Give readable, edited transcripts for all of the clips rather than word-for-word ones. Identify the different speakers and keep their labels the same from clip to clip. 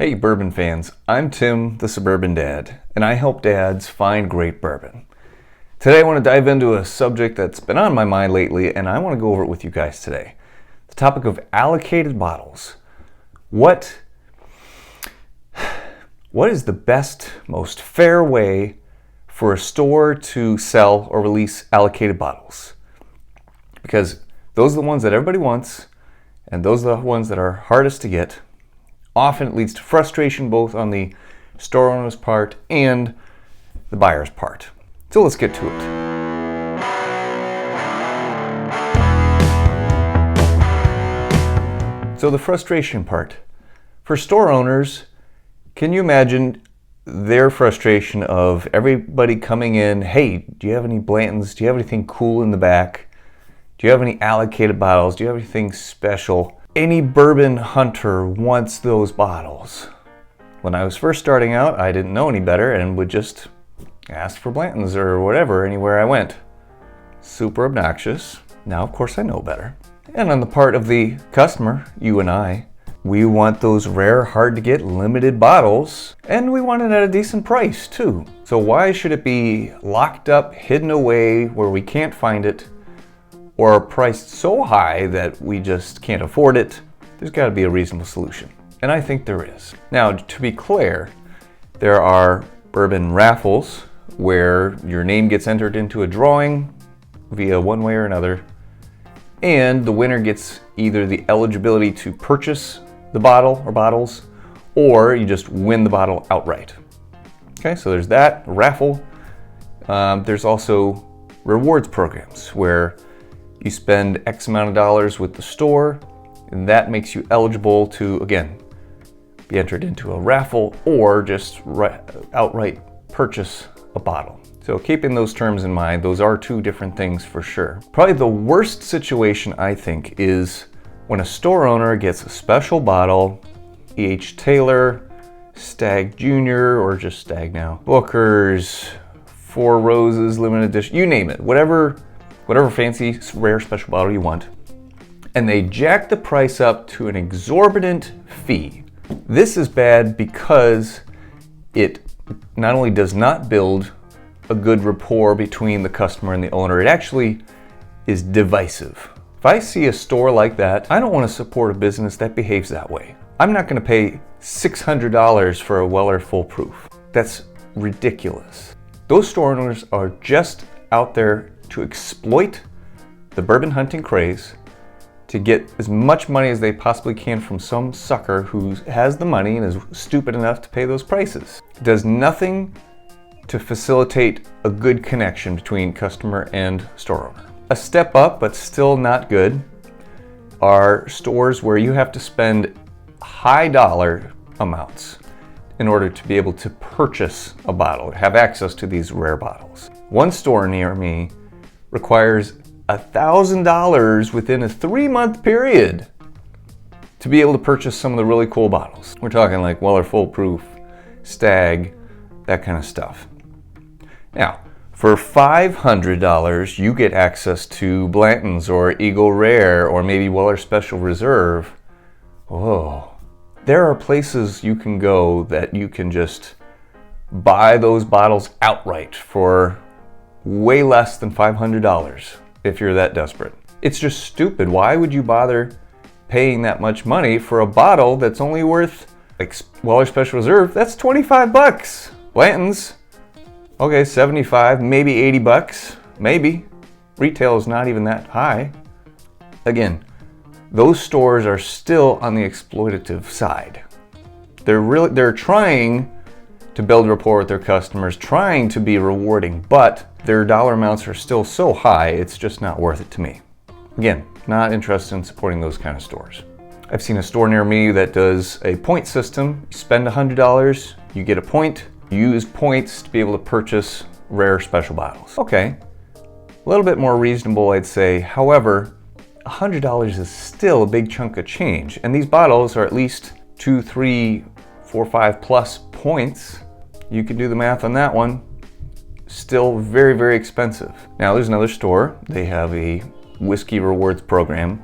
Speaker 1: Hey bourbon fans, I'm Tim, the Suburban Dad, and I help dads find great bourbon. Today I want to dive into a subject that's been on my mind lately, and I want to go over it with you guys today. The topic of allocated bottles. What is the best, most fair way for a store to sell or release allocated bottles? Because those are the ones that everybody wants, and those are the ones that are hardest to get. Often it leads to frustration both on the store owner's part and the buyer's part. So let's get to it. So the frustration part. For store owners, can you imagine their frustration of everybody coming in, hey, do you have any Blantons? Do you have anything cool in the back? Do you have any allocated bottles? Do you have anything special? Any bourbon hunter wants those bottles. When I was first starting out, I didn't know any better and would just ask for Blantons or whatever anywhere I went. Super obnoxious. Now, of course, I know better. And on the part of the customer, you and I, we want those rare, hard to get, limited bottles, and we want it at a decent price too. So why should it be locked up, hidden away where we can't find it, or priced so high that we just can't afford it? There's got to be a reasonable solution. And I think there is. Now, to be clear, there are bourbon raffles where your name gets entered into a drawing via one way or another, and the winner gets either the eligibility to purchase the bottle or bottles, or you just win the bottle outright. Okay, so there's that raffle. There's also rewards programs where you spend X amount of dollars with the store, and that makes you eligible to, again, be entered into a raffle or just outright purchase a bottle. So keeping those terms in mind, those are two different things for sure. Probably the worst situation, I think, is when a store owner gets a special bottle, E.H. Taylor, Stag Jr., or just Stag now, Booker's, Four Roses, limited edition, you name it, whatever fancy, rare, special bottle you want, and they jack the price up to an exorbitant fee. This is bad because it not only does not build a good rapport between the customer and the owner, it actually is divisive. If I see a store like that, I don't want to support a business that behaves that way. I'm not going to pay $600 for a Weller Full Proof. That's ridiculous. Those store owners are just out there to exploit the bourbon hunting craze, to get as much money as they possibly can from some sucker who has the money and is stupid enough to pay those prices. It does nothing to facilitate a good connection between customer and store owner. A step up, but still not good, are stores where you have to spend high dollar amounts in order to be able to purchase a bottle, have access to these rare bottles. One store near me requires $1,000 within a 3-month period to be able to purchase some of the really cool bottles. We're talking like Weller Full Proof, Stag, that kind of stuff. Now, for $500, you get access to Blanton's or Eagle Rare or maybe Weller Special Reserve. Whoa. There are places you can go that you can just buy those bottles outright for way less than $500 if you're that desperate. It's just stupid. Why would you bother paying that much money for a bottle that's only worth, like Weller Special Reserve, that's 25 bucks. Blanton's, okay, 75, maybe 80 bucks, maybe. Retail is not even that high. Again, those stores are still on the exploitative side. They're trying to build rapport with their customers, trying to be rewarding, but their dollar amounts are still so high, it's just not worth it to me. Again, not interested in supporting those kind of stores. I've seen a store near me that does a point system. You spend $100, you get a point, you use points to be able to purchase rare special bottles. Okay, a little bit more reasonable, I'd say. However, $100 is still a big chunk of change, and these bottles are at least 2, 3, 4, 5 plus points. You can do the math on that one. Still very, very expensive. Now there's another store. They have a whiskey rewards program.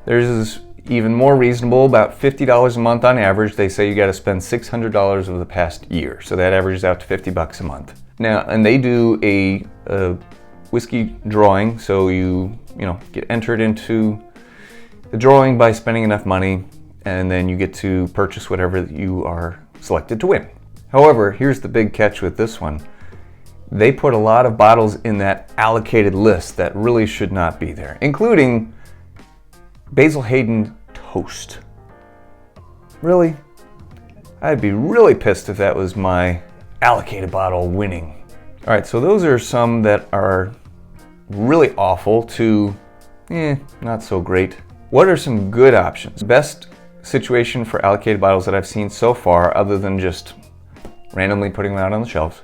Speaker 1: Theirs is even more reasonable, about $50 a month on average. They say you got to spend $600 over the past year, so that averages out to $50 a month. Now, and they do a whiskey drawing, so you get entered into the drawing by spending enough money, and then you get to purchase whatever you are selected to win. However, here's the big catch with this one. They put a lot of bottles in that allocated list that really should not be there, including Basil Hayden Toast. Really? I'd be really pissed if that was my allocated bottle winning. All right, so those are some that are really awful to not so great. What are some good options? Best situation for allocated bottles that I've seen so far, other than just randomly putting them out on the shelves,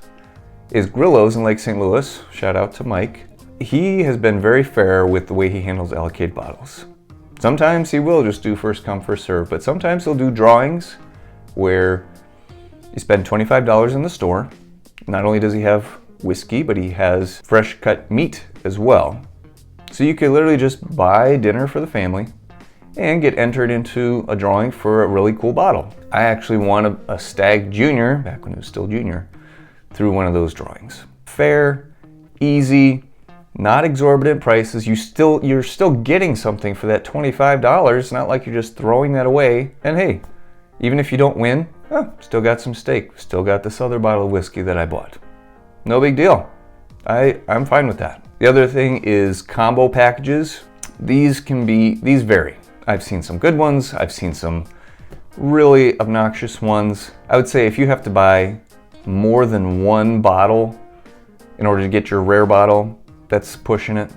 Speaker 1: is Grillo's in Lake St. Louis. Shout out to Mike. He has been very fair with the way he handles allocated bottles. Sometimes he will just do first come, first serve, but sometimes he'll do drawings where you spend $25 in the store. Not only does he have whiskey, but he has fresh cut meat as well. So you could literally just buy dinner for the family and get entered into a drawing for a really cool bottle. I actually won a Stag Junior, back when it was still Junior, through one of those drawings. Fair, easy, not exorbitant prices. You're still getting something for that $25. It's not like you're just throwing that away. And hey, even if you don't win, still got some steak. Still got this other bottle of whiskey that I bought. No big deal. I'm fine with that. The other thing is combo packages. These vary. I've seen some good ones. I've seen some really obnoxious ones. I would say if you have to buy more than one bottle in order to get your rare bottle, that's pushing it.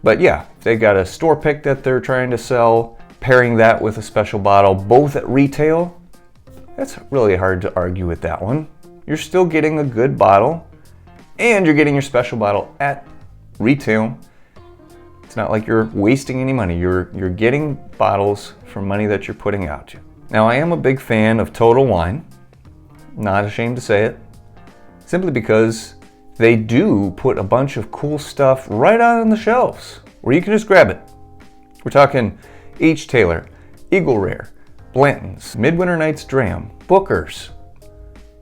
Speaker 1: But yeah, they got a store pick that they're trying to sell, pairing that with a special bottle, both at retail. That's really hard to argue with that one. You're still getting a good bottle and you're getting your special bottle at retail. It's not like you're wasting any money. You're getting bottles for money that you're putting out. Now, I am a big fan of Total Wine. Not ashamed to say it. Simply because they do put a bunch of cool stuff right out on the shelves where you can just grab it. We're talking H. Taylor, Eagle Rare, Blanton's, Midwinter Night's Dram, Booker's.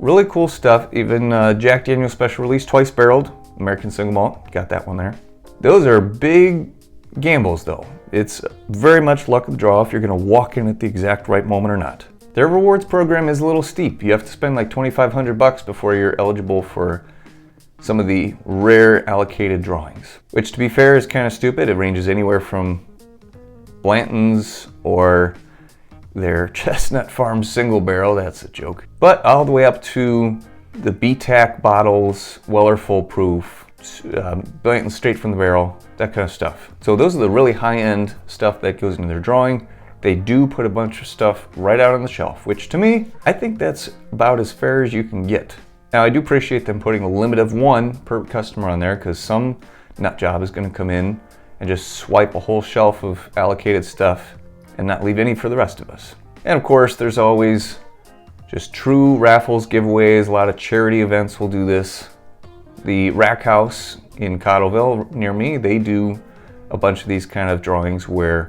Speaker 1: Really cool stuff. Even Jack Daniel's Special Release, Twice Barreled, American Single Malt. Got that one there. Those are big gambles though. It's very much luck of the draw if you're going to walk in at the exact right moment or not. Their rewards program is a little steep. You have to spend like $2,500 before you're eligible for some of the rare allocated drawings, which to be fair is kind of stupid. It ranges anywhere from Blanton's or their Chestnut Farm single barrel, that's a joke, but all the way up to the BTAC bottles, Weller Full Proof, Blanton's straight from the barrel, that kind of stuff. So those are the really high-end stuff that goes into their drawing. They do put a bunch of stuff right out on the shelf, which to me, I think that's about as fair as you can get. Now, I do appreciate them putting a limit of one per customer on there, because some nut job is going to come in and just swipe a whole shelf of allocated stuff and not leave any for the rest of us. And of course, there's always just true raffles giveaways. A lot of charity events will do this. The Rack House in Cottleville near me, they do a bunch of these kind of drawings where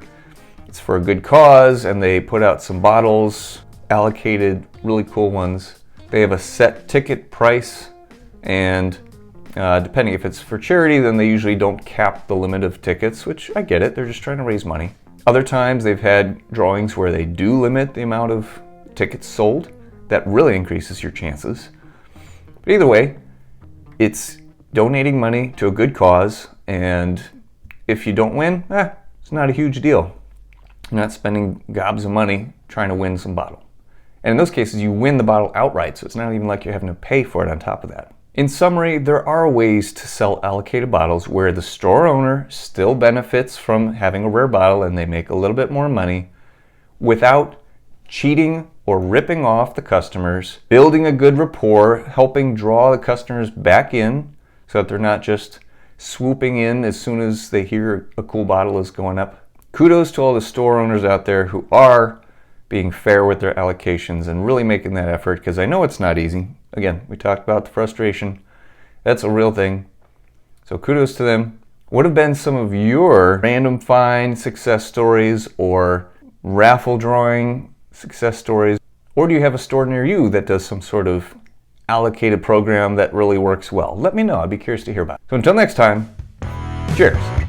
Speaker 1: it's for a good cause and they put out some bottles, allocated, really cool ones. They have a set ticket price, and depending if it's for charity, then they usually don't cap the limit of tickets, which I get it, they're just trying to raise money. Other times they've had drawings where they do limit the amount of tickets sold. That really increases your chances. But either way, it's donating money to a good cause, and if you don't win, it's not a huge deal. You're not spending gobs of money trying to win some bottle. And in those cases, you win the bottle outright, so it's not even like you're having to pay for it on top of that. In summary, there are ways to sell allocated bottles where the store owner still benefits from having a rare bottle and they make a little bit more money without cheating or ripping off the customers, building a good rapport, helping draw the customers back in so that they're not just swooping in as soon as they hear a cool bottle is going up. Kudos to all the store owners out there who are being fair with their allocations and really making that effort, because I know it's not easy. Again, we talked about the frustration. That's a real thing. So kudos to them. What have been some of your random find success stories or raffle drawing success stories? Or do you have a store near you that does some sort of allocated program that really works well? Let me know. I'd be curious to hear about it. So until next time, cheers.